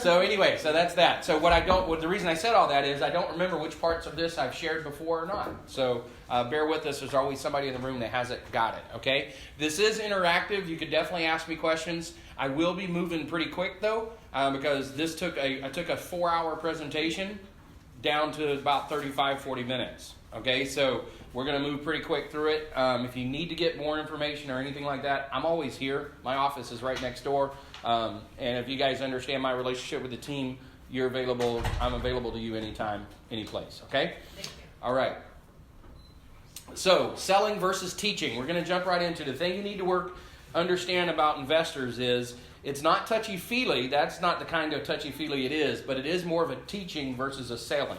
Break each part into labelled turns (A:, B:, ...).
A: So anyway, so that's that. So the reason I said all that is I don't remember which parts of this I've shared before or not. So bear with us. There's always somebody in the room that hasn't got it, okay? This is interactive. You could definitely ask me questions. I will be moving pretty quick, though, because I took a 4-hour presentation down to about 35, 40 minutes, okay? So we're going to move pretty quick through it. If you need to get more information or anything like that, I'm always here. My office is right next door. And if you guys understand my relationship with the team, you're available. I'm available to you anytime, any place, okay?
B: Thank you.
A: All right. So selling versus teaching. We're going to jump right into the thing you need to understand about investors is it's not touchy-feely. That's not the kind of touchy-feely it is, but it is more of a teaching versus a selling.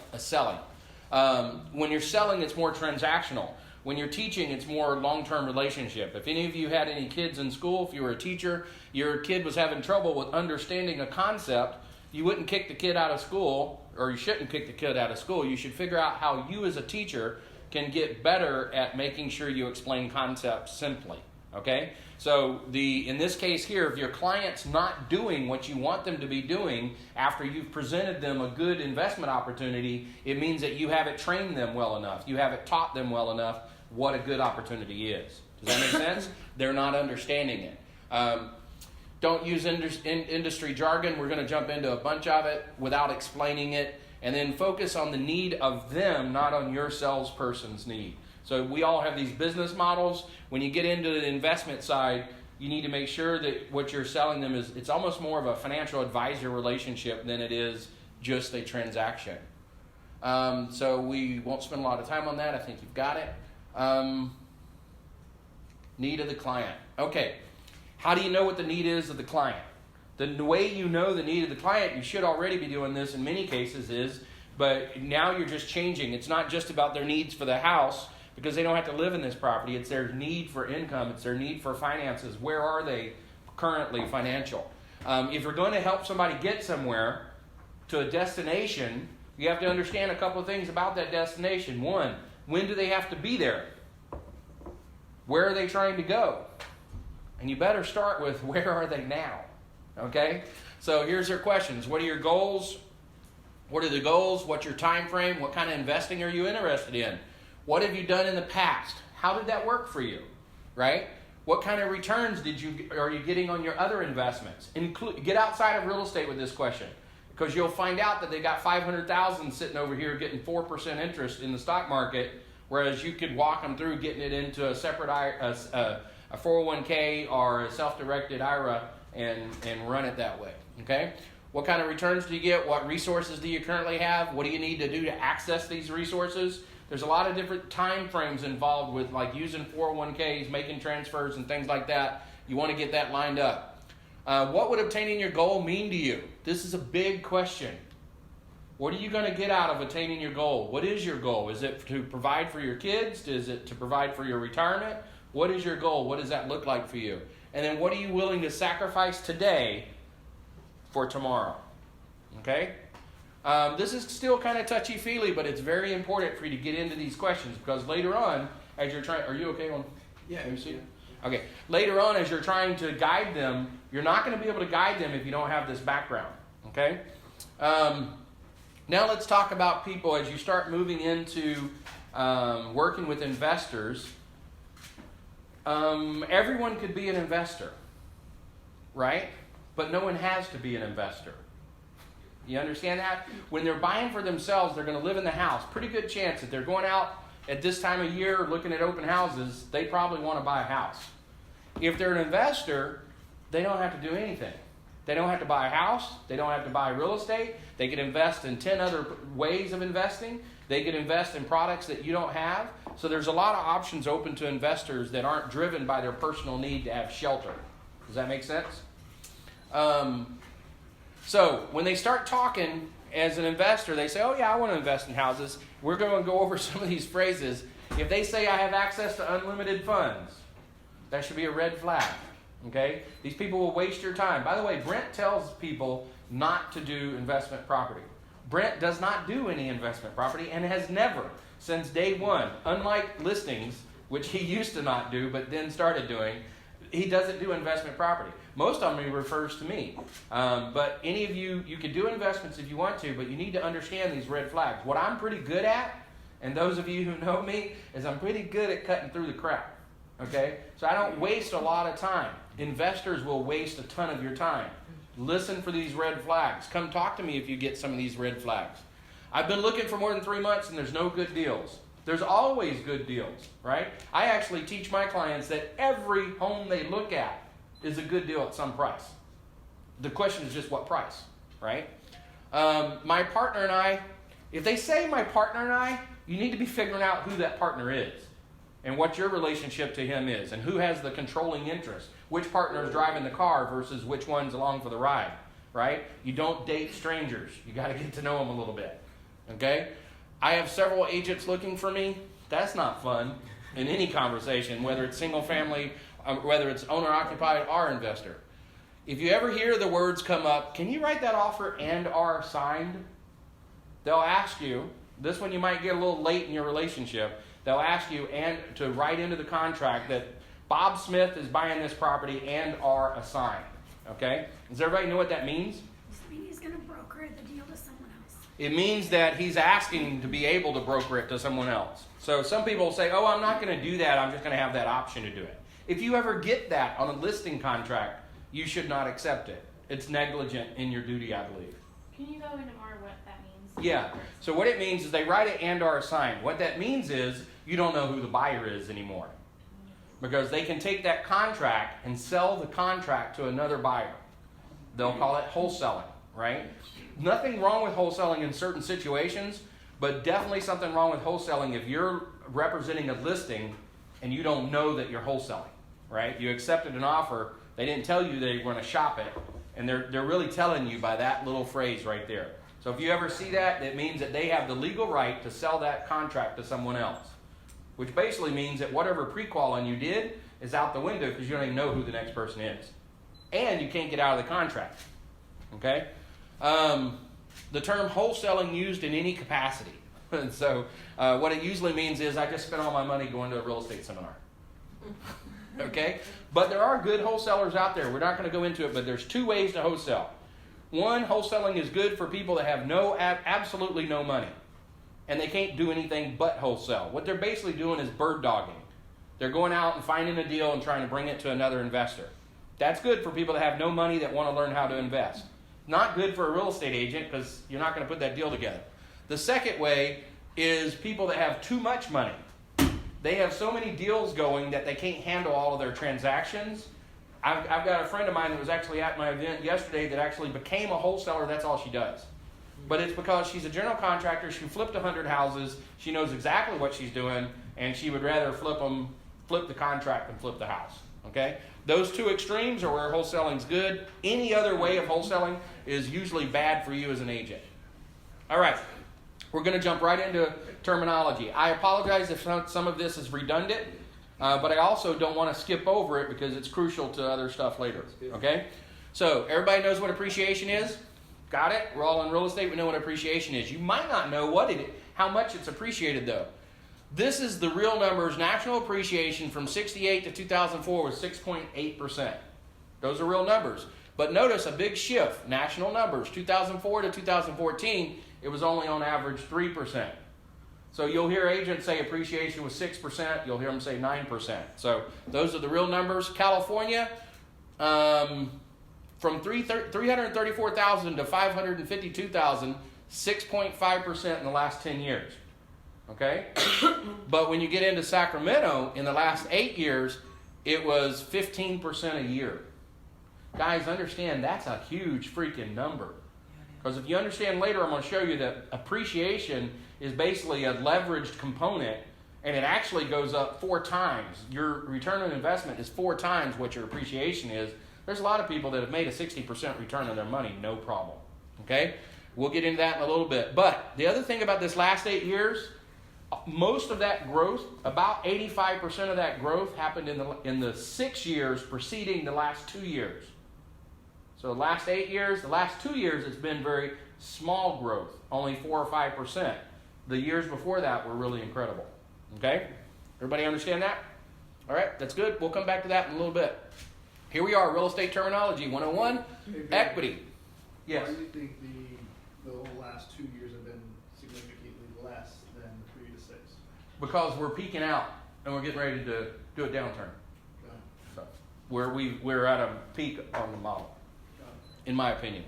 A: When you're selling, it's more transactional. When you're teaching, it's more long-term relationship. If any of you had any kids in school, if you were a teacher, your kid was having trouble with understanding a concept, you wouldn't kick the kid out of school, or you shouldn't kick the kid out of school. You should figure out how you as a teacher can get better at making sure you explain concepts simply. Okay? So in this case here, if your client's not doing what you want them to be doing after you've presented them a good investment opportunity, it means that you haven't trained them well enough. You haven't taught them well enough what a good opportunity is. Does that make sense? They're not understanding it. Don't use industry jargon. We're going to jump into a bunch of it without explaining it. And then focus on the need of them, not on your salesperson's need. So we all have these business models. When you get into the investment side, you need to make sure that what you're selling them it's almost more of a financial advisor relationship than it is just a transaction. So we won't spend a lot of time on that. I think you've got it. Need of the client. Okay. How do you know what the need is of the client? The way you know the need of the client, you should already be doing this in many cases but now you're just changing. It's not just about their needs for the house because they don't have to live in this property. It's their need for income. It's their need for finances. Where are they currently financial? If you're going to help somebody get somewhere to a destination, you have to understand a couple of things about that destination. One, when do they have to be there? Where are they trying to go? And you better start with where are they now? Okay? So here's their questions. What are your goals? What are the goals? What's your time frame? What kind of investing are you interested in? What have you done in the past? How did that work for you? Right? What kind of returns are you getting on your other investments? Get outside of real estate with this question, because you'll find out that they got $500,000 sitting over here getting 4% interest in the stock market, whereas you could walk them through getting it into a separate a 401k or a self-directed IRA and run it that way. Okay? What kind of returns do you get? What resources do you currently have? What do you need to do to access these resources? There's a lot of different time frames involved with like using 401ks, making transfers, and things like that. You want to get that lined up. What would obtaining your goal mean to you? This is a big question. What are you going to get out of attaining your goal? What is your goal? Is it to provide for your kids? Is it to provide for your retirement? What is your goal? What does that look like for you? And then what are you willing to sacrifice today for tomorrow? Okay? This is still kind of touchy-feely, but it's very important for you to get into these questions because later on, as you're trying... Are you okay on...
C: Yeah.
A: Let me see. Okay. Later on, as you're trying to guide them, you're not going to be able to guide them if you don't have this background. Okay? Now let's talk about people as you start moving into working with investors. Everyone could be an investor, right? But no one has to be an investor. You understand that? When they're buying for themselves, they're going to live in the house. Pretty good chance that they're going out at this time of year looking at open houses, they probably want to buy a house. If they're an investor, they don't have to do anything. They don't have to buy a house. They don't have to buy real estate. They can invest in 10 other ways of investing. They can invest in products that you don't have. So there's a lot of options open to investors that aren't driven by their personal need to have shelter. Does that make sense? So when they start talking as an investor, they say, oh yeah, I want to invest in houses. We're going to go over some of these phrases. If they say I have access to unlimited funds, that should be a red flag. Okay? These people will waste your time. By the way, Brent tells people not to do investment property. Brent does not do any investment property and has never, since day one, unlike listings, which he used to not do but then started doing, He doesn't do investment property. Most of them he refers to me. But any of you, you can do investments if you want to, but you need to understand these red flags. What I'm pretty good at, and those of you who know me, is I'm pretty good at cutting through the crap. Okay? So I don't waste a lot of time. Investors will waste a ton of your time. Listen for these red flags. Come talk to me if you get some of these red flags. I've been looking for more than 3 months and there's no good deals. There's always good deals, right? I actually teach my clients that every home they look at is a good deal at some price. The question is just what price, right? My partner and I, if they say my partner and I, you need to be figuring out who that partner is and what your relationship to him is and who has the controlling interest. Which partner is driving the car versus which one's along for the ride, right? You don't date strangers. You got to get to know them a little bit, okay? I have several agents looking for me. That's not fun in any conversation, whether it's single family, whether it's owner-occupied or investor. If you ever hear the words come up, can you write that offer and are signed? They'll ask you, this one you might get a little late in your relationship, they'll ask you and to write into the contract that Bob Smith is buying this property and are assigned. Okay? Does everybody know what that means?
B: Does that mean he's going to broker the deal to someone else?
A: It means that he's asking to be able to broker it to someone else. So some people say, oh, I'm not going to do that. I'm just going to have that option to do it. If you ever get that on a listing contract, you should not accept it. It's negligent in your duty, I believe.
C: Can you go into more what that means?
A: Yeah. So what it means is they write it and are assigned. What that means is you don't know who the buyer is anymore. Because they can take that contract and sell the contract to another buyer. They'll call it wholesaling, right? Nothing wrong with wholesaling in certain situations, but definitely something wrong with wholesaling if you're representing a listing and you don't know that you're wholesaling, right? You accepted an offer, they didn't tell you they were going to shop it, and they're really telling you by that little phrase right there. So if you ever see that, it means that they have the legal right to sell that contract to someone else. Which basically means that whatever pre-qualifying you did is out the window because you don't even know who the next person is. And you can't get out of the contract. Okay? The term wholesaling used in any capacity. And so what it usually means is I just spent all my money going to a real estate seminar. Okay? But there are good wholesalers out there. We're not going to go into it, but there's 2 ways to wholesale. One, wholesaling is good for people that have absolutely no money. And they can't do anything but wholesale. What they're basically doing is bird dogging. They're going out and finding a deal and trying to bring it to another investor. That's good for people that have no money that want to learn how to invest. Not good for a real estate agent because you're not going to put that deal together. The second way is people that have too much money. They have so many deals going that they can't handle all of their transactions. I've got a friend of mine that was actually at my event yesterday that actually became a wholesaler. That's all she does. But it's because she's a general contractor. She flipped 100 houses. She knows exactly what she's doing, and she would rather flip the contract than flip the house. Okay? Those 2 extremes are where wholesaling's good. Any other way of wholesaling is usually bad for you as an agent. All right. We're going to jump right into terminology. I apologize if some of this is redundant, but I also don't want to skip over it because it's crucial to other stuff later. Okay? So everybody knows what appreciation is? Got it? We're all in real estate. We know what appreciation is. You might not know how much it's appreciated, though. This is the real numbers. National appreciation from 1968 to 2004 was 6.8%. Those are real numbers. But notice a big shift. National numbers. 2004 to 2014, it was only on average 3%. So you'll hear agents say appreciation was 6%. You'll hear them say 9%. So those are the real numbers. California, from 334,000 to 552,000, 6.5% in the last 10 years. Okay? But when you get into Sacramento, in the last 8 years, it was 15% a year. Guys, understand that's a huge freaking number. Because if you understand later, I'm going to show you that appreciation is basically a leveraged component, and it actually goes up 4 times. Your return on investment is 4 times what your appreciation is. There's a lot of people that have made a 60% return on their money, no problem. Okay? We'll get into that in a little bit. But the other thing about this last 8 years, most of that growth, about 85% of that growth happened in the 6 years preceding the last 2 years. So the last 8 years, the last 2 years, it's been very small growth, only 4 or 5%. The years before that were really incredible. Okay? Everybody understand that? All right, that's good. We'll come back to that in a little bit. Here we are, real estate terminology 101, equity. Yes.
D: Why do you think the whole last 2 years have been significantly less than the previous 6?
A: Because we're peaking out and we're getting ready to do a downturn. So we're at a peak on the model, in my opinion.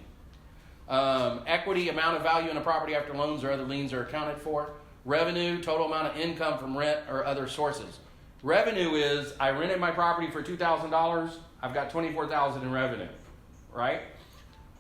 A: Equity, amount of value in a property after loans or other liens are accounted for. Revenue, total amount of income from rent or other sources. Revenue is, I rented my property for $2,000, I've got $24,000 in revenue, right?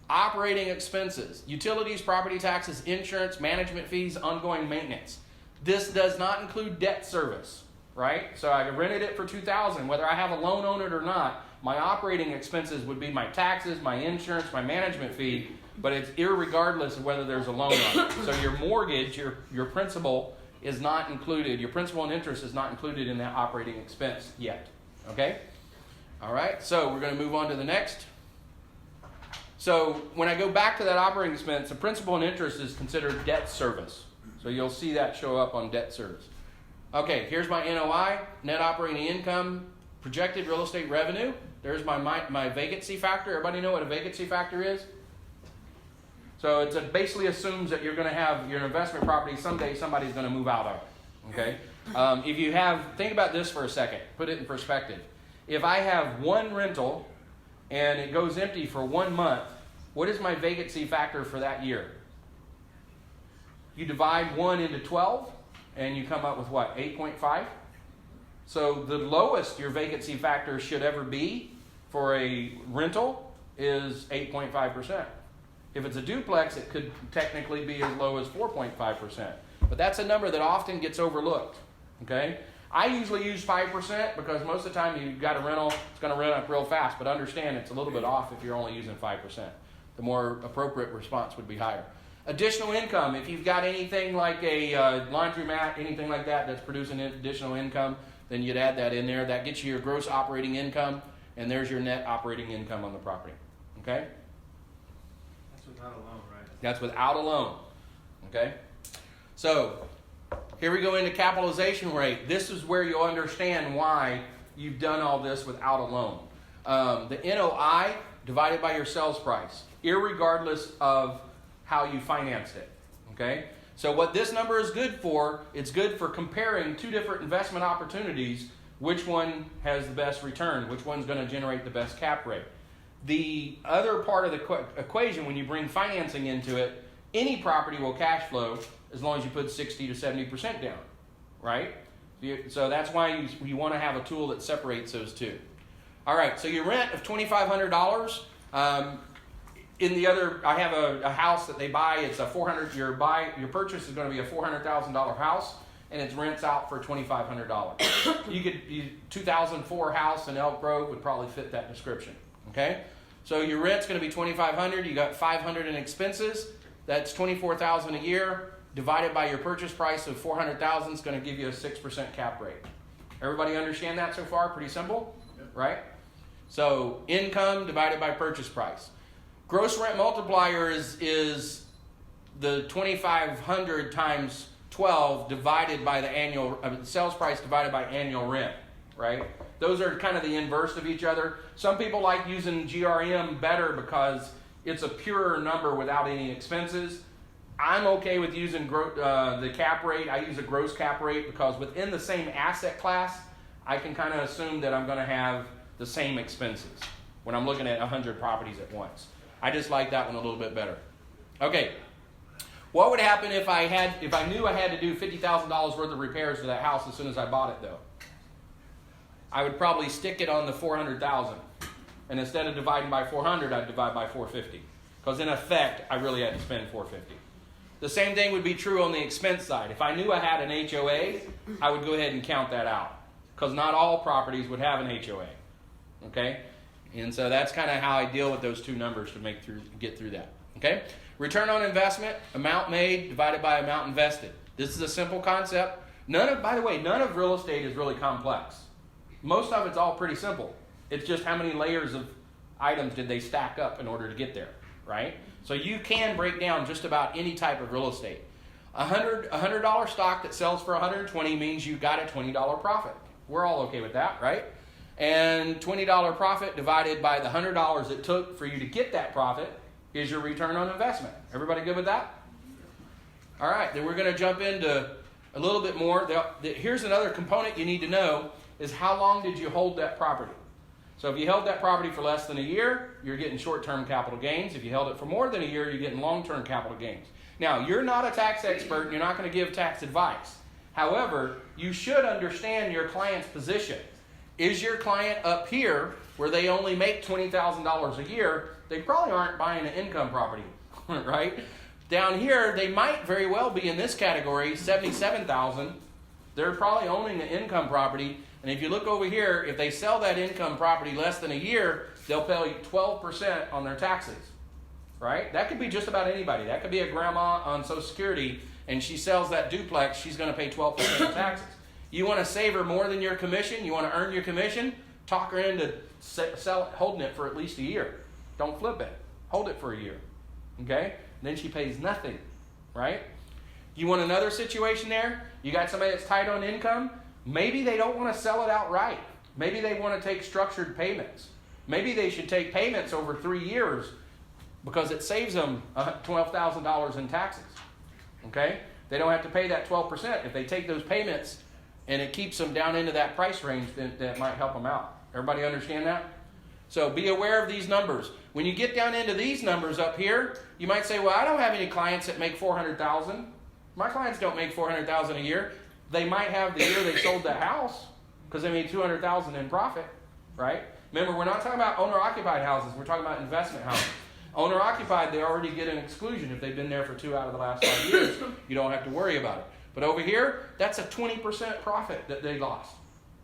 A: Operating expenses, utilities, property taxes, insurance, management fees, ongoing maintenance. This does not include debt service, right? So I rented it for $2,000, whether I have a loan on it or not, my operating expenses would be my taxes, my insurance, my management fee, but it's irregardless of whether there's a loan on it. So your mortgage, your principal is not included, your principal and interest is not included in that operating expense yet, okay? All right, so we're going to move on to the next. So when I go back to that operating expense, the principal and interest is considered debt service. So you'll see that show up on debt service. Okay, here's my NOI, net operating income, projected real estate revenue. There's my vacancy factor. Everybody know what a vacancy factor is? So it basically assumes that you're going to have your investment property someday somebody's going to move out of it. Okay? If you think about this for a second, put it in perspective. If I have one rental and it goes empty for 1 month, what is my vacancy factor for that year? You divide 1 into 12 and you come up with what? 8.5? So the lowest your vacancy factor should ever be for a rental is 8.5%. If it's a duplex, it could technically be as low as 4.5%. But that's a number that often gets overlooked. Okay? I usually use 5% because most of the time you've got a rental, it's going to rent up real fast. But understand it's a little bit off if you're only using 5%. The more appropriate response would be higher. Additional income, if you've got anything like a laundromat, anything like that that's producing additional income, then you'd add that in there. That gets you your gross operating income, and there's your net operating income on the property. Okay?
D: That's without a loan, right?
A: That's without a loan. Okay? So, here we go into capitalization rate. This is where you'll understand why you've done all this without a loan. The NOI divided by your sales price, irregardless of how you financed it. Okay? So what this number is good for, it's good for comparing two different investment opportunities, which one has the best return, which one's going to generate the best cap rate. The other part of the equation, when you bring financing into it, any property will cash flow as long as you put 60 to 70% down, right? So that's why you want to have a tool that separates those two. All right, so your rent of $2,500. I have a house that they buy. It's a your purchase is going to be a $400,000 house, and it rents out for $2,500. 2004 house in Elk Grove would probably fit that description. Okay, so your rent's going to be $2,500. You got $500 in expenses. That's $24,000 a year divided by your purchase price of $400,000 is going to give you a 6% cap rate. Everybody understand that so far? Pretty simple, right? So income divided by purchase price. Gross rent multiplier is the 2,500 times 12 divided by the annual sales price divided by annual rent, right? Those are kind of the inverse of each other. Some people like using GRM better because it's a purer number without any expenses. I'm okay with using the cap rate. I use a gross cap rate because within the same asset class, I can kind of assume that I'm going to have the same expenses when I'm looking at 100 properties at once. I just like that one a little bit better. Okay. What would happen if I knew I had to do $50,000 worth of repairs to that house as soon as I bought it, though? I would probably stick it on the $400,000. And instead of dividing by 400, I'd divide by 450. Because in effect, I really had to spend 450. The same thing would be true on the expense side. If I knew I had an HOA, I would go ahead and count that out. Because not all properties would have an HOA. Okay? And so that's kind of how I deal with those two numbers to get through that. Okay? Return on investment, amount made divided by amount invested. This is a simple concept. By the way, none of real estate is really complex. Most of it's all pretty simple. It's just how many layers of items did they stack up in order to get there, right? So you can break down just about any type of real estate. $100 stock that sells for $120 means you got a $20 profit. We're all okay with that, right? And $20 profit divided by the $100 it took for you to get that profit is your return on investment. Everybody good with that? All right, then we're going to jump into a little bit more. Here's another component you need to know is how long did you hold that property? So if you held that property for less than a year, you're getting short-term capital gains. If you held it for more than a year, you're getting long-term capital gains. Now, you're not a tax expert and you're not going to give tax advice. However, you should understand your client's position. Is your client up here where they only make $20,000 a year? They probably aren't buying an income property, right? Down here, they might very well be in this category, $77,000. They're probably owning an income property. And if you look over here, if they sell that income property less than a year, they'll pay 12% on their taxes, right? That could be just about anybody. That could be a grandma on Social Security, and she sells that duplex, she's going to pay 12% of taxes. You want to save her more than your commission? You want to earn your commission? Talk her into holding it for at least a year. Don't flip it. Hold it for a year, okay? Then she pays nothing, right? You want another situation there? You got somebody that's tight on income? Maybe they don't want to sell it outright. Maybe they want to take structured payments. Maybe they should take payments over 3 years because it saves them $12,000 in taxes, okay? They don't have to pay that 12%. If they take those payments and it keeps them down into that price range, then that might help them out. Everybody understand that? So be aware of these numbers. When you get down into these numbers up here, you might say, well, I don't have any clients that make $400,000. My clients don't make $400,000 a year. They might have the year they sold the house because they made $200,000 in profit, right? Remember, we're not talking about owner-occupied houses. We're talking about investment houses. Owner-occupied, they already get an exclusion if they've been there for 2 out of the last 5 years. You don't have to worry about it. But over here, that's a 20% profit that they lost.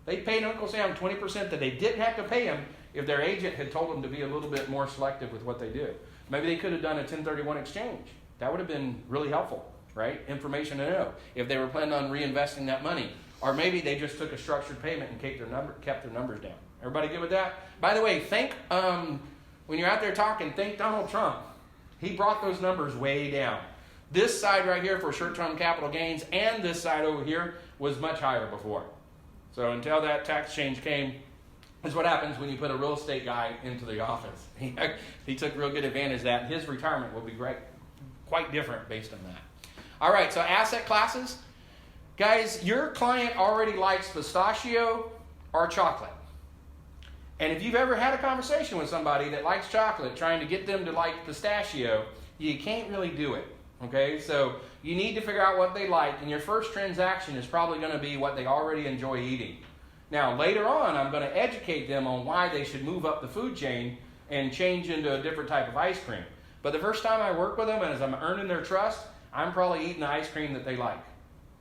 A: They paid Uncle Sam 20% that they didn't have to pay him if their agent had told them to be a little bit more selective with what they do. Maybe they could have done a 1031 exchange. That would have been really helpful, right? Information to know if they were planning on reinvesting that money. Or maybe they just took a structured payment and kept their numbers down. Everybody good with that? By the way, when you're out there talking, thank Donald Trump. He brought those numbers way down. This side right here for short-term capital gains and this side over here was much higher before. So until that tax change came, is what happens when you put a real estate guy into the office. He took real good advantage of that. His retirement will be great, quite different based on that. All right, so asset classes. Guys, your client already likes pistachio or chocolate. And if you've ever had a conversation with somebody that likes chocolate, trying to get them to like pistachio, you can't really do it. Okay, so you need to figure out what they like, and your first transaction is probably going to be what they already enjoy eating. Now, later on, I'm going to educate them on why they should move up the food chain and change into a different type of ice cream. But the first time I work with them, and as I'm earning their trust, I'm probably eating the ice cream that they like.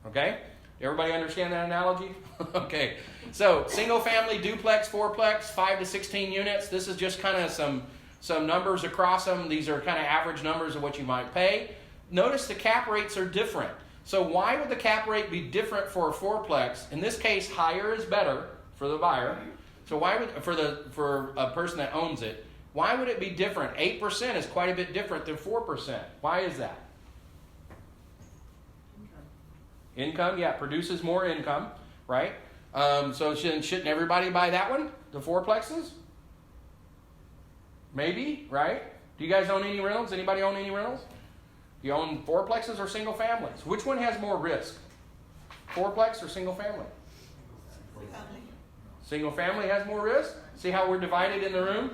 A: Okay? Everybody understand that analogy? Okay. So, single family, duplex, fourplex, 5 to 16 units. This is just kind of some numbers across them. These are kind of average numbers of what you might pay. Notice the cap rates are different. So why would the cap rate be different for a fourplex? In this case, higher is better for the buyer. So why would for a person that owns it, why would it be different? 8% is quite a bit different than 4%. Why is that? Income, yeah, produces more income, right? So shouldn't everybody buy that one? The fourplexes? Maybe, right? Do you guys own any rentals? Anybody own any rentals? You own fourplexes or single families? Which one has more risk? Fourplex or single family? Single family has more risk? See how we're divided in the room?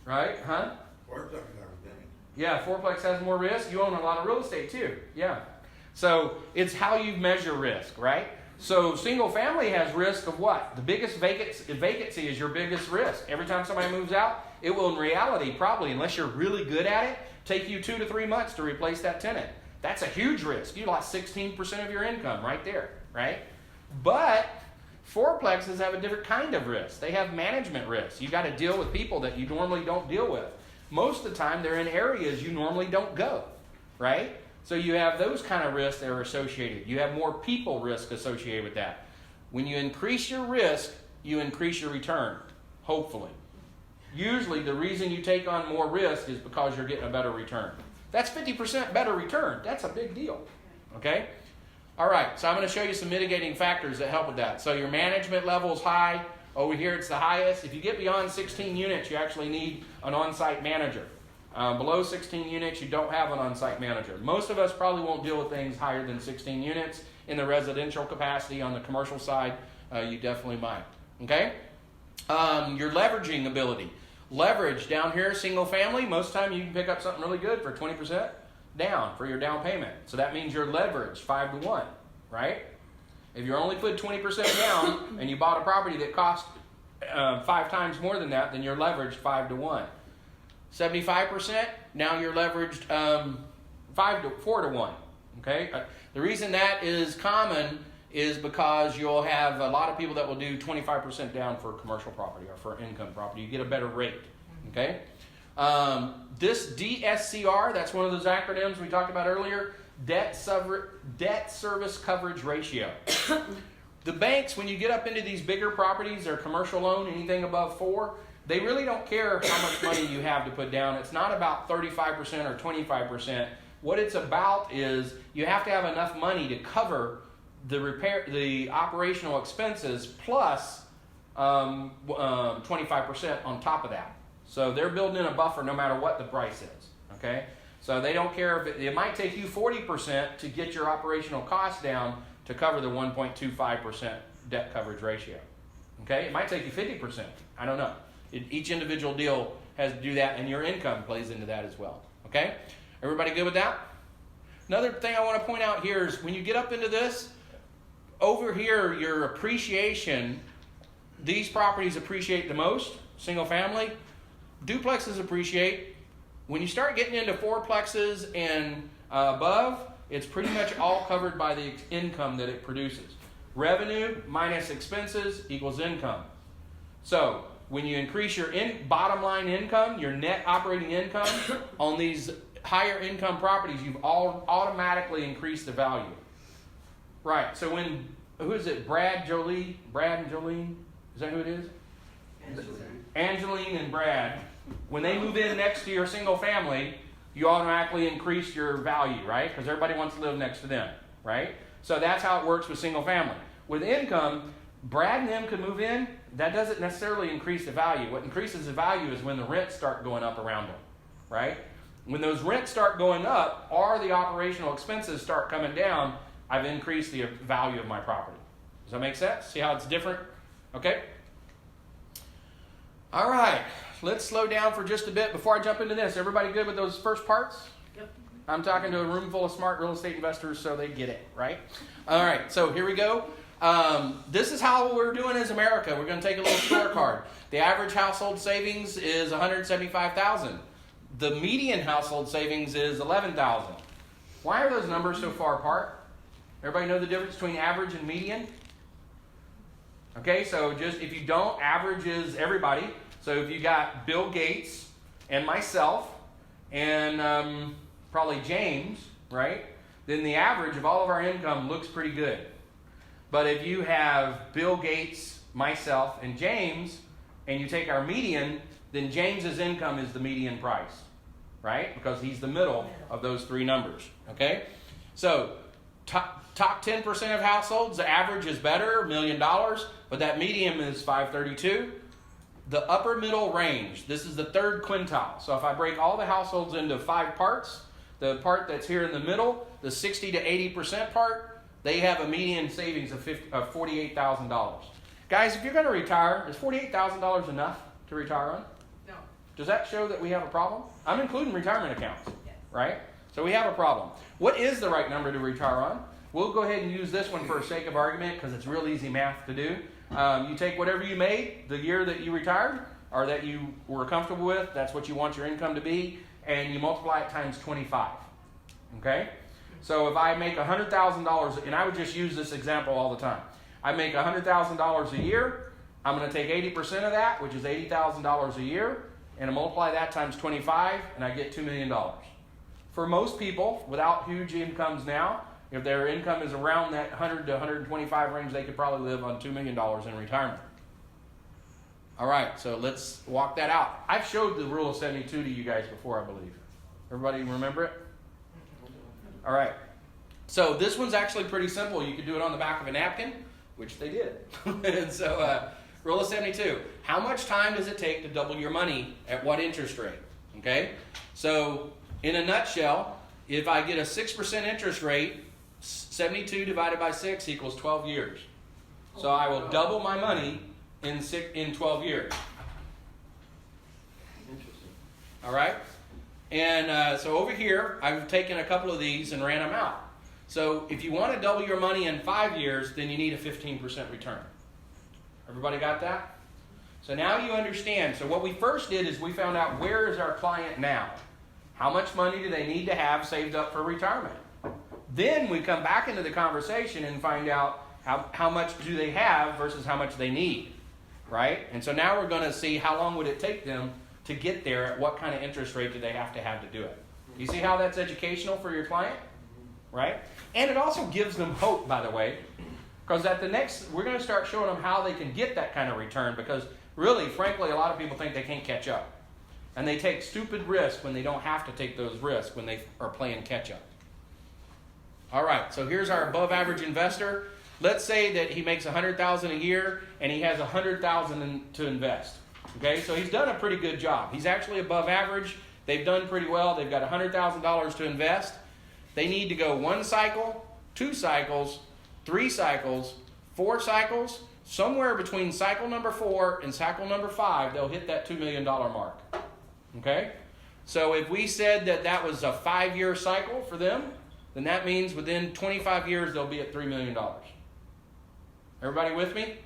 A: Right? Huh? Yeah, fourplex has more risk. You own a lot of real estate too. Yeah. So it's how you measure risk, right? So single family has risk of what? The biggest vacancy is your biggest risk. Every time somebody moves out, it will in reality probably, unless you're really good at it, take you 2 to 3 months to replace that tenant. That's a huge risk. You lost 16% of your income right there, right? But fourplexes have a different kind of risk. They have management risk. You got to deal with people that you normally don't deal with. Most of the time, they're in areas you normally don't go, right? So you have those kind of risks that are associated. You have more people risk associated with that. When you increase your risk, you increase your return, hopefully. Usually the reason you take on more risk is because you're getting a better return. That's 50% better return. That's a big deal. Okay? All right, so I'm going to show you some mitigating factors that help with that. So your management level is high. Over here it's the highest. If you get beyond 16 units, you actually need an on-site manager. Below 16 units, you don't have an on-site manager. Most of us probably won't deal with things higher than 16 units. In the residential capacity, on the commercial side, you definitely might. Okay? Your leveraging ability. Leverage down here, single family, most of the time you can pick up something really good for 20% down for your down payment. So that means you're leveraged 5 to 1, right? If you're only put 20% down and you bought a property that cost 5 times more than that, then you're leveraged 5 to 1. 75%, now you're leveraged 4 to 1. Okay? The reason that is common is because you'll have a lot of people that will do 25% down for commercial property or for income property. You get a better rate. Okay? This DSCR, that's one of those acronyms we talked about earlier, debt service coverage ratio. The banks, when you get up into these bigger properties, their commercial loan, anything above 4, they really don't care how much money you have to put down. It's not about 35% or 25%. What it's about is you have to have enough money to cover the operational expenses plus 25% on top of that. So they're building in a buffer no matter what the price is. Okay? So they don't care if it might take you 40% to get your operational costs down to cover the 1.25% debt coverage ratio. Okay? It might take you 50%. I don't know. Each individual deal has to do that, and your income plays into that as well. Okay? Everybody good with that? Another thing I want to point out here is when you get up into this, over here, your appreciation, these properties appreciate the most, single family. Duplexes appreciate. When you start getting into fourplexes and above, it's pretty much all covered by the income that it produces. Revenue minus expenses equals income. So when you increase your bottom line income, your net operating income on these higher income properties, you've automatically increased the value. Right, so who is it? Brad and Jolene? Is that who it is? Angeline and Brad. When they move in next to your single family, you automatically increase your value, right? Because everybody wants to live next to them, right? So that's how it works with single family. With income, Brad and them could move in. That doesn't necessarily increase the value. What increases the value is when the rents start going up around them, right? When those rents start going up or the operational expenses start coming down, I've increased the value of my property. Does that make sense? See how it's different? Okay? All right. Let's slow down for just a bit before I jump into this. Everybody good with those first parts?
C: Yep.
A: I'm talking to a room full of smart real estate investors, so they get it, right? All right. So here we go. This is how we're doing as America. We're going to take a little scorecard. The average household savings is $175,000. The median household savings is $11,000. Why are those numbers so far apart? Everybody know the difference between average and median? Okay, so just if you don't, average is everybody. So if you got Bill Gates and myself and probably James, right? Then the average of all of our income looks pretty good. But if you have Bill Gates, myself, and James, and you take our median, then James's income is the median price, right? Because he's the middle of those three numbers, okay? So top 10% of households, the average is better, $1 million, but that median is 532. The upper middle range, this is the third quintile. So if I break all the households into 5 parts, the part that's here in the middle, the 60 to 80% part, they have a median savings of $48,000. Guys, if you're going to retire, is $48,000 enough to retire on?
E: No.
A: Does that show that we have a problem? I'm including retirement accounts,
E: Yes.
A: right? So we have a problem. What is the right number to retire on? We'll go ahead and use this one for sake of argument because it's real easy math to do. You take whatever you made the year that you retired or that you were comfortable with, that's what you want your income to be, and you multiply it times 25. Okay? So if I make $100,000, and I would just use this example all the time. I make $100,000 a year. I'm going to take 80% of that, which is $80,000 a year, and I multiply that times 25, and I get $2 million. For most people, without huge incomes now, if their income is around that 100 to 125 range, they could probably live on $2 million in retirement. All right, so let's walk that out. I've showed the rule of 72 to you guys before, I believe. Everybody remember it? All right. So this one's actually pretty simple. You could do it on the back of a napkin, which they did. And so rule of 72. How much time does it take to double your money at what interest rate? Okay? So in a nutshell, if I get a 6% interest rate, 72 divided by 6 equals 12 years. So I will double my money in 12 years.
E: Interesting.
A: All right? And so over here, I've taken a couple of these and ran them out. So if you want to double your money in 5 years, then you need a 15% return. Everybody got that? So now you understand. So what we first did is we found out, where is our client now? How much money do they need to have saved up for retirement? Then we come back into the conversation and find out how much do they have versus how much they need, right? And so now we're going to see how long would it take them to get there, at what kind of interest rate do they have to do it. You see how that's educational for your client, right? And it also gives them hope, by the way, because at the next, we're going to start showing them how they can get that kind of return, because really, frankly, a lot of people think they can't catch up. And they take stupid risks when they don't have to take those risks when they are playing catch up. All right, so here's our above average investor. Let's say that he makes $100,000 a year and he has $100,000 to invest. Okay, so he's done a pretty good job. He's actually above average. They've done pretty well. They've got $100,000 to invest. They need to go 1 cycle, 2 cycles, 3 cycles, 4 cycles. Somewhere between cycle number 4 and cycle number 5, they'll hit that $2 million mark. Okay? So if we said that that was a 5-year cycle for them, then that means within 25 years they'll be at $3 million. Everybody with me?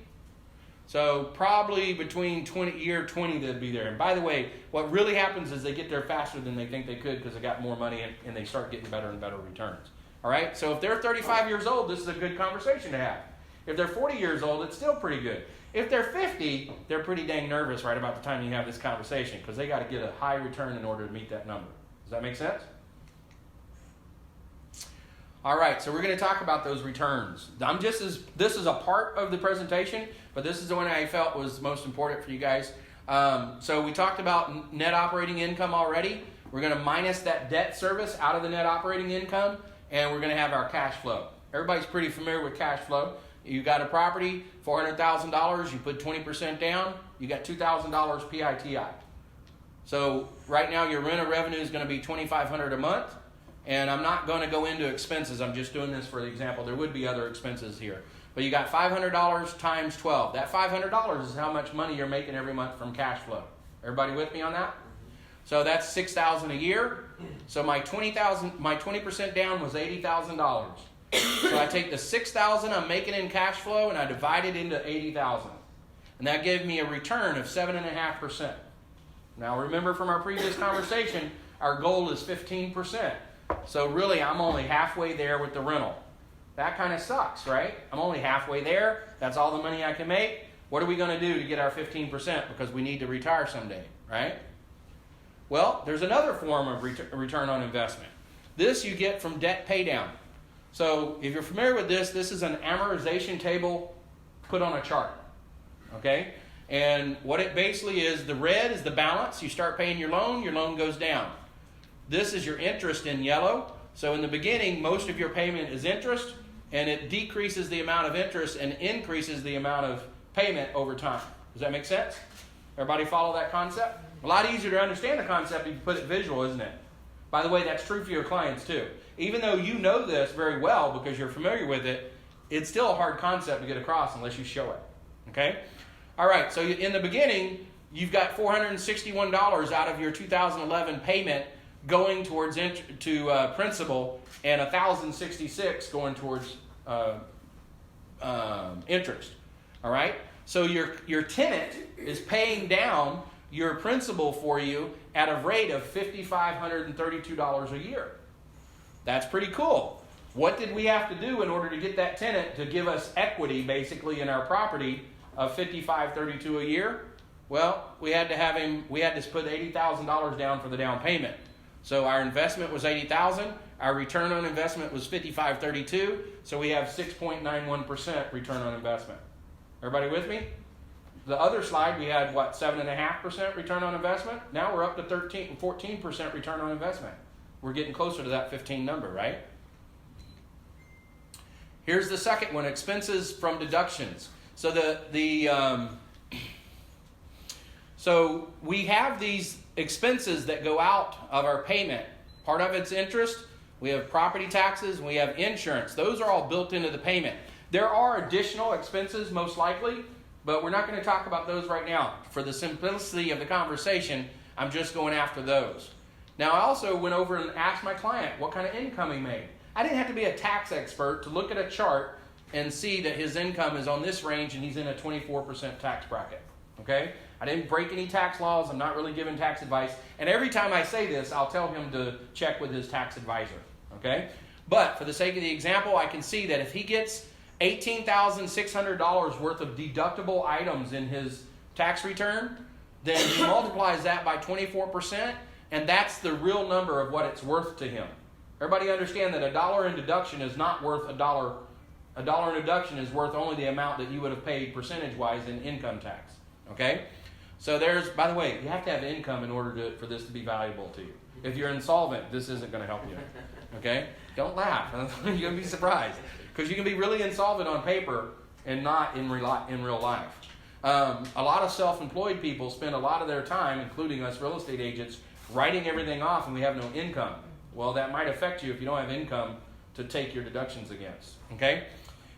A: So probably between year 20 they'd be there. And by the way, what really happens is they get there faster than they think they could, because they got more money and they start getting better and better returns. All right? So if they're 35 years old, this is a good conversation to have. If they're 40 years old, it's still pretty good. If they're 50, they're pretty dang nervous right about the time you have this conversation, because they got to get a high return in order to meet that number. Does that make sense? All right, so we're going to talk about those returns. This is a part of the presentation, but this is the one I felt was most important for you guys. So we talked about net operating income already. We're going to minus that debt service out of the net operating income, and we're going to have our cash flow. Everybody's pretty familiar with cash flow. You got a property, $400,000, you put 20% down, you got $2,000 PITI. So right now your rental revenue is going to be $2,500 a month. And I'm not going to go into expenses. I'm just doing this for the example. There would be other expenses here. But you got $500 times 12. That $500 is how much money you're making every month from cash flow. Everybody with me on that? So that's $6,000 a year. So my 20% down was $80,000. So I take the $6,000 I'm making in cash flow and I divide it into $80,000. And that gave me a return of 7.5%. Now remember from our previous conversation, our goal is 15%. So really, I'm only halfway there with the rental. That kind of sucks, right? I'm only halfway there. That's all the money I can make. What are we going to do to get our 15%? Because we need to retire someday, right? Well, there's another form of return on investment. This you get from debt paydown. So if you're familiar with this is an amortization table put on a chart, okay? And what it basically is, the red is the balance. You start paying your loan goes down. This is your interest in yellow. So in the beginning, most of your payment is interest, and it decreases the amount of interest and increases the amount of payment over time. Does that make sense? Everybody follow that concept? A lot easier to understand the concept if you put it visual, isn't it? By the way, that's true for your clients too. Even though you know this very well because you're familiar with it, it's still a hard concept to get across unless you show it. Okay? All right, so in the beginning, you've got $461 out of your 2011 payment going towards principal, and $1,066 going towards interest. All right? So your tenant is paying down your principal for you at a rate of $5,532 a year. That's pretty cool. What did we have to do in order to get that tenant to give us equity, basically, in our property of $5,532 a year? Well, we had to put $80,000 down for the down payment. So our investment was $80,000. Our return on investment was $5,532. So we have 6.91% return on investment. Everybody with me? The other slide, we had 7.5% return on investment. Now we're up to 14% return on investment. We're getting closer to that 15 number, right? Here's the second one, expenses from deductions. So so we have these expenses that go out of our payment. Part of it's interest. We have property taxes. We have insurance. Those are all built into the payment. There are additional expenses, most likely, but we're not going to talk about those right now. For the simplicity of the conversation, I'm just going after those. Now, I also went over and asked my client what kind of income he made. I didn't have to be a tax expert to look at a chart and see that his income is on this range and he's in a 24% tax bracket. Okay? I didn't break any tax laws. I'm not really giving tax advice. And every time I say this, I'll tell him to check with his tax advisor. Okay? But for the sake of the example, I can see that if he gets $18,600 worth of deductible items in his tax return, then he multiplies that by 24%, and that's the real number of what it's worth to him. Everybody understand that $1 in deduction is not worth $1. $1 in deduction is worth only the amount that you would have paid percentage-wise in income tax. Okay? So there's, by the way, you have to have income in order for this to be valuable to you. If you're insolvent, this isn't going to help you. Okay? Don't laugh. You're going to be surprised. Because you can be really insolvent on paper and not in real life. A lot of self-employed people spend a lot of their time, including us real estate agents, writing everything off and we have no income. Well, that might affect you if you don't have income to take your deductions against. Okay?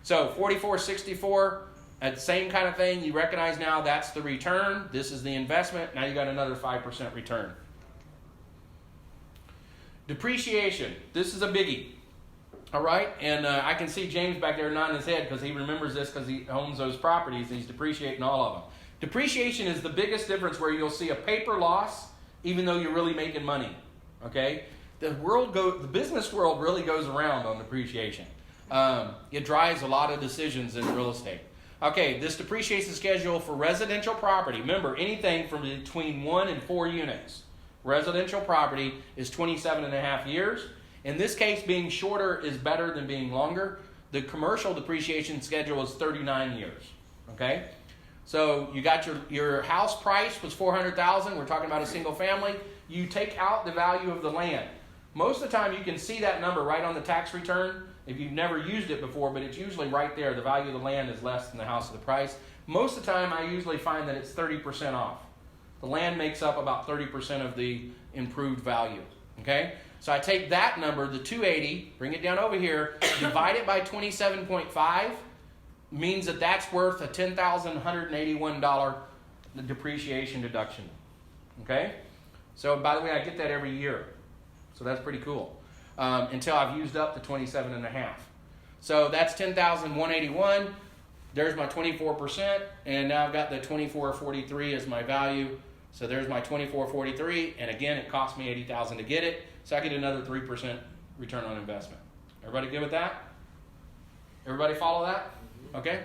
A: So 4464, same kind of thing. You recognize now that's the return. This is the investment. Now you got another 5% return. Depreciation. This is a biggie. All right? And I can see James back there nodding his head because he remembers this because he owns those properties and he's depreciating all of them. Depreciation is the biggest difference where you'll see a paper loss even though you're really making money. Okay? The business world really goes around on depreciation. It drives a lot of decisions in real estate. Okay, this depreciation schedule for residential property. Remember, anything from between 1 and 4 units. Residential property is 27.5 years. In this case, being shorter is better than being longer. The commercial depreciation schedule is 39 years. Okay? So you got your house price was $400,000. We're talking about a single family. You take out the value of the land. Most of the time you can see that number right on the tax return if you've never used it before, but it's usually right there. The value of the land is less than the house of the price. Most of the time I usually find that it's 30% off. The land makes up about 30% of the improved value. Okay? So I take that number, the 280, bring it down over here, divide it by 27.5, means that that's worth a $10,181 depreciation deduction. Okay? So by the way, I get that every year. So that's pretty cool. Until I've used up the 27.5. So that's $10,181. There's my 24%, and now I've got the 2443 as my value. So there's my 2443, and again, it cost me $80,000 to get it. So I get another 3% return on investment. Everybody good with that? Everybody follow that? Okay.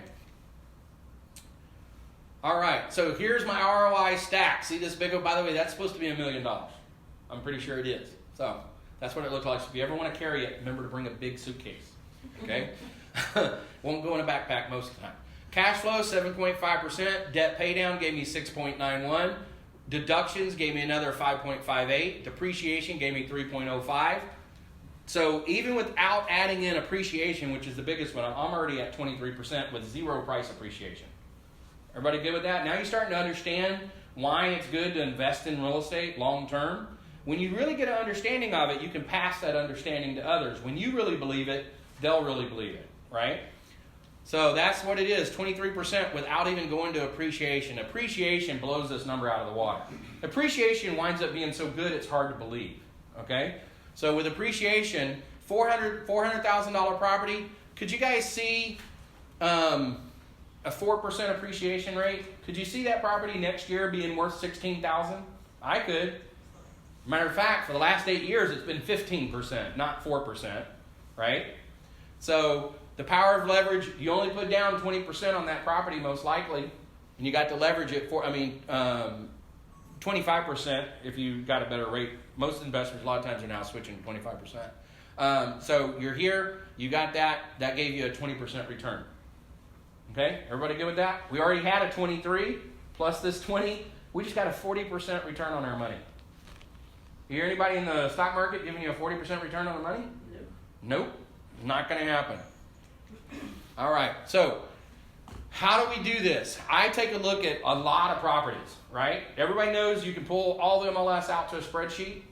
A: All right. So here's my ROI stack. See this big one? By the way, that's supposed to be $1 million. I'm pretty sure it is. So that's what it looks like. So if you ever want to carry it, remember to bring a big suitcase. Okay? Won't go in a backpack most of the time. Cash flow, 7.5%. Debt pay down gave me 6.91. Deductions gave me another 5.58. Depreciation gave me 3.05. So even without adding in appreciation, which is the biggest one, I'm already at 23% with zero price appreciation. Everybody good with that? Now you're starting to understand why it's good to invest in real estate long term. When you really get an understanding of it, you can pass that understanding to others. When you really believe it, they'll really believe it, right? So that's what it is, 23% without even going to appreciation. Appreciation blows this number out of the water. Appreciation winds up being so good it's hard to believe, okay? So with appreciation, $400,000 property, could you guys see a 4% appreciation rate? Could you see that property next year being worth $16,000? I could. Matter of fact, for the last 8 years, it's been 15%, not 4%, right? So the power of leverage, you only put down 20% on that property most likely, and you got to leverage it for, 25% if you got a better rate. Most investors, a lot of times, are now switching to 25%. So you're here, you got that gave you a 20% return. Okay, everybody good with that? We already had a 23 plus this 20. We just got a 40% return on our money. You hear anybody in the stock market giving you a 40% return on the money? Nope. Not going to happen. All right, so how do we do this? I take a look at a lot of properties, right? Everybody knows you can pull all the MLS out to a spreadsheet,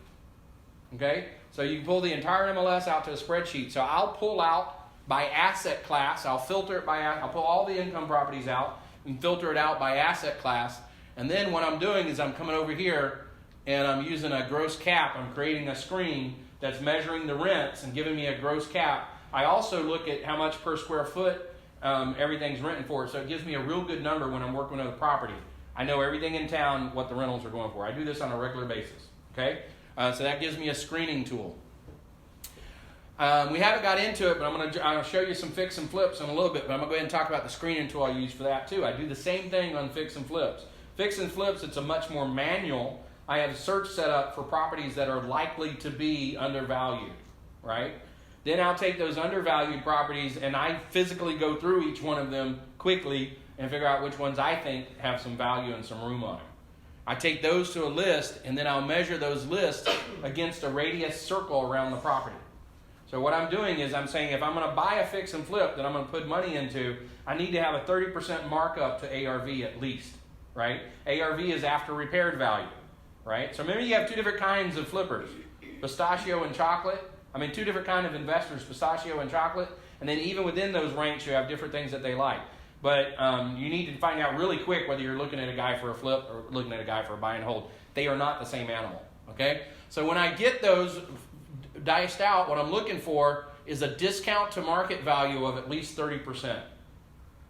A: okay? So you can pull the entire MLS out to a spreadsheet. So I'll pull out by asset class. I'll filter it I'll pull all the income properties out and filter it out by asset class. And then what I'm doing is I'm coming over here and I'm using a gross cap. I'm creating a screen that's measuring the rents and giving me a gross cap. I also look at how much per square foot everything's renting for. So it gives me a real good number when I'm working with a property. I know everything in town, what the rentals are going for. I do this on a regular basis, okay? So that gives me a screening tool. We haven't got into it, but I'll show you some fix and flips in a little bit, but I'm going to go ahead and talk about the screening tool I use for that too. I do the same thing on fix and flips. Fix and flips, it's a much more manual. I have a search set up for properties that are likely to be undervalued, right? Then I'll take those undervalued properties and I physically go through each one of them quickly and figure out which ones I think have some value and some room on them. I take those to a list and then I'll measure those lists against a radius circle around the property. So what I'm doing is I'm saying if I'm going to buy a fix and flip that I'm going to put money into, I need to have a 30% markup to ARV at least, right? ARV is after repaired value, right? So maybe you have two different kinds of flippers, pistachio and chocolate. Two different kind of investors, pistachio and chocolate. And then even within those ranks, you have different things that they like. But you need to find out really quick whether you're looking at a guy for a flip or looking at a guy for a buy and hold. They are not the same animal, okay? So when I get those diced out, what I'm looking for is a discount to market value of at least 30%.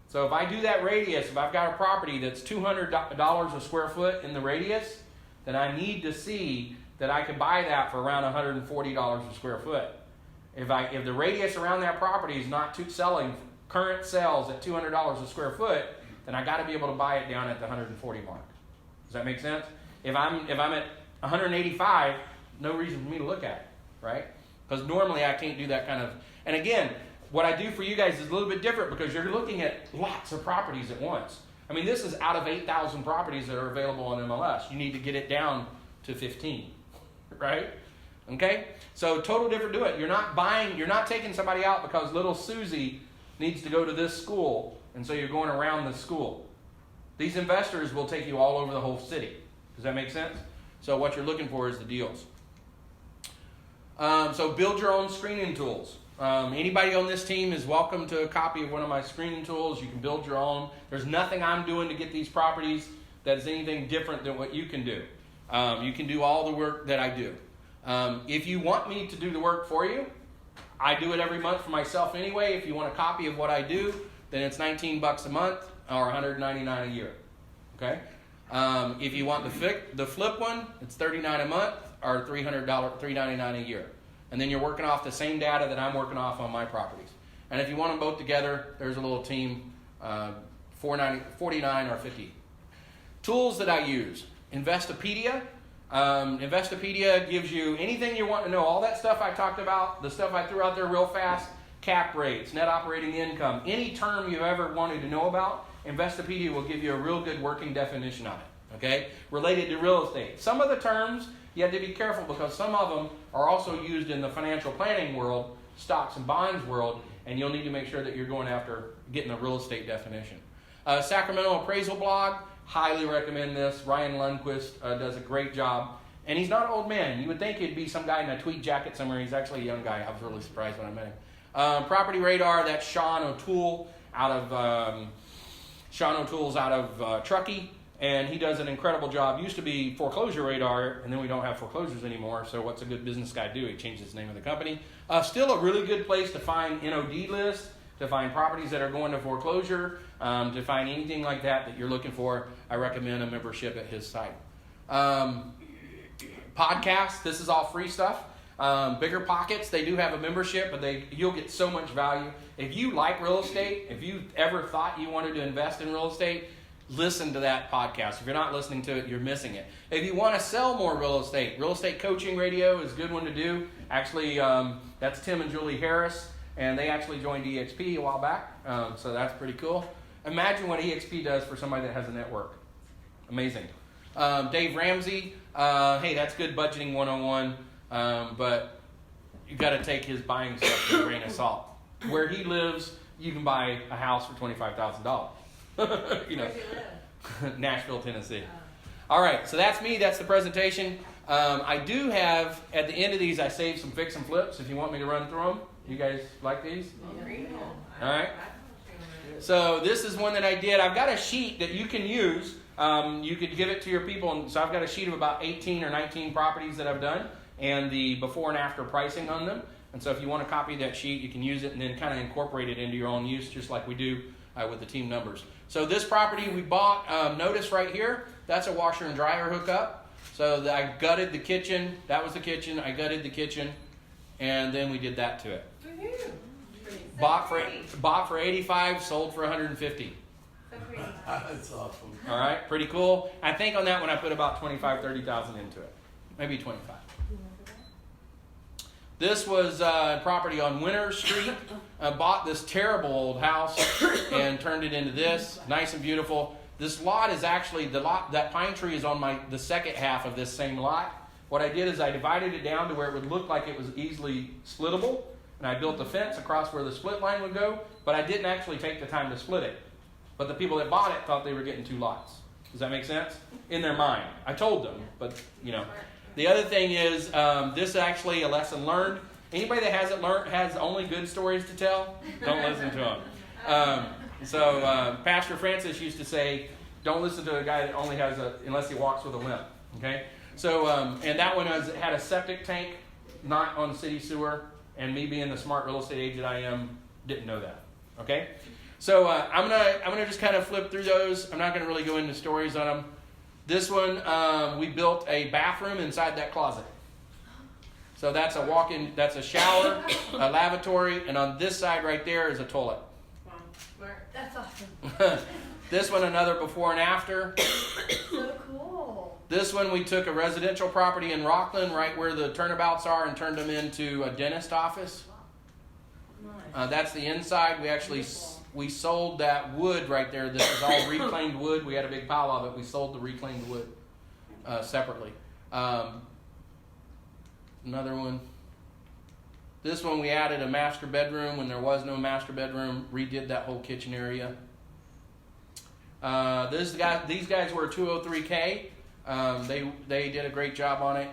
A: So if I do that radius, if I've got a property that's $200 a square foot in the radius, then I need to see that I can buy that for around $140 a square foot. If the radius around that property is not selling current sales at $200 a square foot, then I got to be able to buy it down at the 140 mark. Does that make sense? If I'm at 185, no reason for me to look at it, right? Because normally I can't do that kind of. And again, what I do for you guys is a little bit different because you're looking at lots of properties at once. This is out of 8,000 properties that are available on MLS. You need to get it down to 15. Right? Okay? So total different do it. You're not taking somebody out because little Susie needs to go to this school, and so you're going around the school. These investors will take you all over the whole city. Does that make sense? So what you're looking for is the deals. So build your own screening tools. Anybody on this team is welcome to a copy of one of my screening tools. You can build your own. There's nothing I'm doing to get these properties that is anything different than what you can do. You can do all the work that I do. If you want me to do the work for you, I do it every month for myself anyway. If you want a copy of what I do, then it's $19 a month or $199 a year. Okay? If you want the flip one, it's $39 a month or $399 a year. And then you're working off the same data that I'm working off on my properties. And if you want them both together, there's a little team, $49 or $50. Tools that I use. Investopedia. Investopedia gives you anything you want to know. All that stuff I talked about, the stuff I threw out there real fast, cap rates, net operating income, any term you ever wanted to know about, Investopedia will give you a real good working definition of it, okay? Related to real estate. Some of the terms, you have to be careful because some of them are also used in the financial planning world, stocks and bonds world, and you'll need to make sure that you're going after getting a real estate definition. Sacramento Appraisal Blog. Highly recommend this. Ryan Lundquist does a great job. And he's not an old man. You would think he'd be some guy in a tweed jacket somewhere. He's actually a young guy. I was really surprised when I met him. Property Radar, that's Sean O'Toole's out of Truckee. And he does an incredible job. Used to be Foreclosure Radar, and then we don't have foreclosures anymore. So what's a good business guy do? He changes the name of the company. Still a really good place to find NOD lists, to find properties that are going to foreclosure, to find anything like that you're looking for. I recommend a membership at his site. Podcasts, this is all free stuff. Bigger Pockets, they do have a membership, but you'll get so much value. If you like real estate, if you ever thought you wanted to invest in real estate, listen to that podcast. If you're not listening to it, you're missing it. If you want to sell more real estate coaching radio is a good one to do. Actually, that's Tim and Julie Harris. And they actually joined EXP a while back, so that's pretty cool. Imagine what EXP does for somebody that has a network. Amazing. Dave Ramsey, hey, that's good budgeting 101, but you got to take his buying stuff with a grain of salt. Where he lives, you can buy a house for $25,000. You know,
E: Where do you live?
A: Nashville, Tennessee. All right, so that's me. That's the presentation. I do have, at the end of these, I saved some fix and flips if you want me to run through them. You guys like these? All right. So this is one that I did. I've got a sheet that you can use. You could give it to your people. And so I've got a sheet of about 18 or 19 properties that I've done and the before and after pricing on them. And so if you want to copy that sheet, you can use it and then kind of incorporate it into your own use, just like we do with the team numbers. So this property we bought, notice right here, that's a washer and dryer hookup. So I gutted the kitchen. That was the kitchen. I gutted the kitchen, and then we did that to it. Bought for 85, sold for 150.
F: That's awesome.
A: All right, pretty cool. I think on that one I put about 25, 30,000 into it, maybe 25. This was property on Winter Street. I bought this terrible old house and turned it into this, nice and beautiful. This lot is actually the lot. That pine tree is on the second half of this same lot. What I did is I divided it down to where it would look like it was easily splittable, and I built a fence across where the split line would go. But I didn't actually take the time to split it. But the people that bought it thought they were getting 2 lots. Does that make sense? In their mind, I told them, but you know. The other thing is, this is actually a lesson learned. Anybody that hasn't learned has only good stories to tell, don't listen to them. So Pastor Francis used to say, don't listen to a guy that only has unless he walks with a limp. Okay? So, and that one had a septic tank, not on city sewer, and me being the smart real estate agent I am, didn't know that. Okay? So I'm gonna just kind of flip through those. I'm not gonna really go into stories on them. This one, we built a bathroom inside that closet. So that's a walk-in, that's a shower, a lavatory, and on this side right there is a toilet.
E: That's awesome.
A: This one, another before and after.
E: So cool.
A: This one, we took a residential property in Rockland, right where the turnabouts are, and turned them into a dentist office.
E: Nice.
A: That's the inside. We actually we sold that wood right there. This is all reclaimed wood. We had a big pile of it. We sold the reclaimed wood separately. Another one. This one we added a master bedroom when there was no master bedroom. Redid that whole kitchen area. These guys were a 203K. They did a great job on it.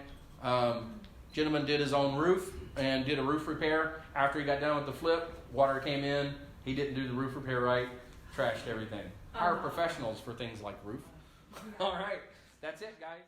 A: Gentleman did his own roof and did a roof repair. After he got done with the flip, water came in. He didn't do the roof repair right. Trashed everything. Hire professionals for things like roof. All right. That's it, guys.